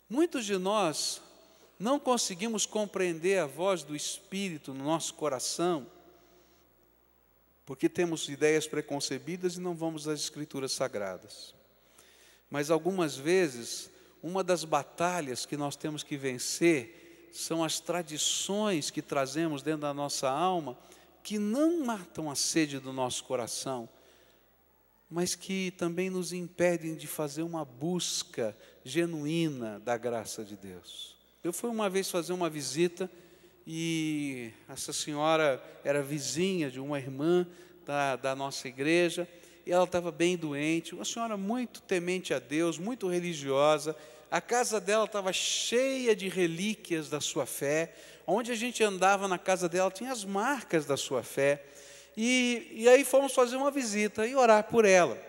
Muitos de nós não conseguimos compreender a voz do Espírito no nosso coração, porque temos ideias preconcebidas e não vamos às Escrituras Sagradas. Mas algumas vezes, uma das batalhas que nós temos que vencer são as tradições que trazemos dentro da nossa alma, que não matam a sede do nosso coração, mas que também nos impedem de fazer uma busca genuína da graça de Deus. Eu fui uma vez fazer uma visita e essa senhora era vizinha de uma irmã da nossa igreja, e ela estava bem doente, uma senhora muito temente a Deus, muito religiosa. A casa dela estava cheia de relíquias da sua fé. Onde a gente andava na casa dela tinha as marcas da sua fé. E aí fomos fazer uma visita e orar por ela.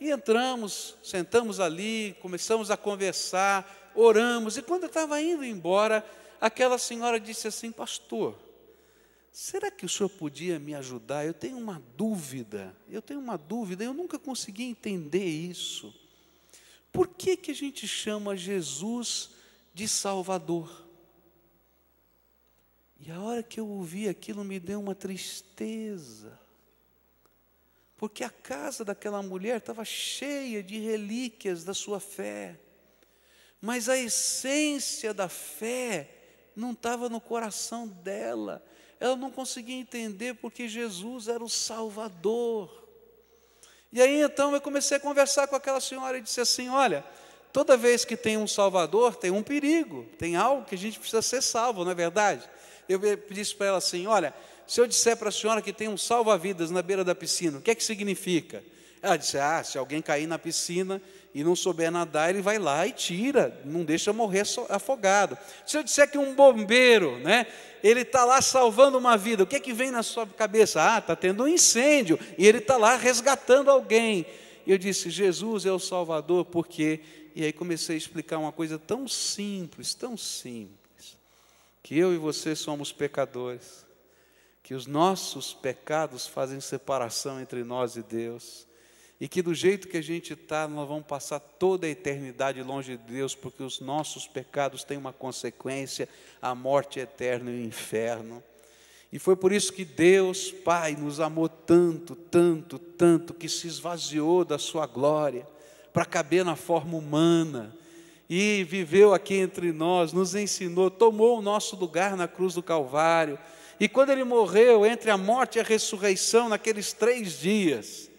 E entramos, sentamos ali, começamos a conversar, oramos. E quando eu estava indo embora, aquela senhora disse assim: pastor, será que o senhor podia me ajudar? Eu tenho uma dúvida, eu nunca consegui entender isso. Por que a gente chama Jesus de Salvador? E a hora que eu ouvi aquilo me deu uma tristeza, porque a casa daquela mulher estava cheia de relíquias da sua fé, mas a essência da fé não estava no coração dela. Ela não conseguia entender porque Jesus era o Salvador. E aí então eu comecei a conversar com aquela senhora e disse assim: olha, toda vez que tem um Salvador, tem um perigo, tem algo que a gente precisa ser salvo, não é verdade? Eu disse para ela assim: olha, se eu disser para a senhora que tem um salva-vidas na beira da piscina, o que é que significa? Ela disse: se alguém cair na piscina e não souber nadar, ele vai lá e tira, não deixa morrer afogado. Se eu disser que um bombeiro, ele está lá salvando uma vida, o que é que vem na sua cabeça? Está tendo um incêndio, e ele está lá resgatando alguém. E eu disse: Jesus é o Salvador, porque... E aí comecei a explicar uma coisa tão simples, que eu e você somos pecadores, que os nossos pecados fazem separação entre nós e Deus, e que do jeito que a gente está, nós vamos passar toda a eternidade longe de Deus, porque os nossos pecados têm uma consequência, a morte eterna e o inferno. E foi por isso que Deus, Pai, nos amou tanto, tanto, tanto, que se esvaziou da sua glória, para caber na forma humana, e viveu aqui entre nós, nos ensinou, tomou o nosso lugar na cruz do Calvário. E quando Ele morreu, entre a morte e a ressurreição, naqueles 3 dias,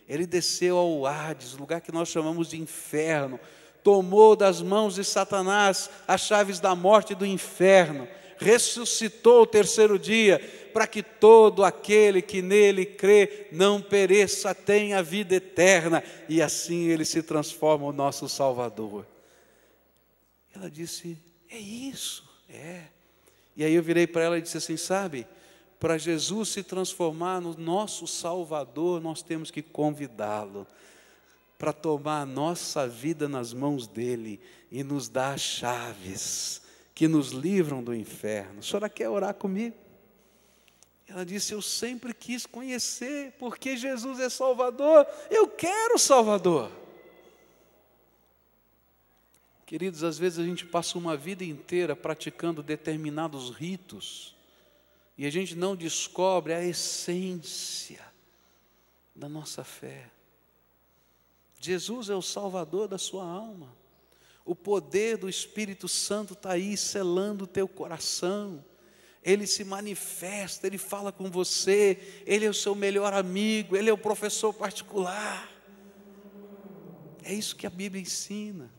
Ele desceu ao Hades, lugar que nós chamamos de inferno, tomou das mãos de Satanás as chaves da morte e do inferno, ressuscitou o 3º dia, para que todo aquele que nele crê não pereça, tenha vida eterna, e assim Ele se transforma o nosso Salvador. Ela disse: é isso, é. E aí eu virei para ela e disse assim: sabe, para Jesus se transformar no nosso Salvador, nós temos que convidá-lo para tomar a nossa vida nas mãos dEle e nos dar as chaves que nos livram do inferno. A senhora quer orar comigo? Ela disse: eu sempre quis conhecer, porque Jesus é Salvador, eu quero Salvador. Queridos, às vezes a gente passa uma vida inteira praticando determinados ritos, e a gente não descobre a essência da nossa fé. Jesus é o Salvador da sua alma. O poder do Espírito Santo está aí selando o teu coração. Ele se manifesta, Ele fala com você, Ele é o seu melhor amigo, Ele é o professor particular. É isso que a Bíblia ensina.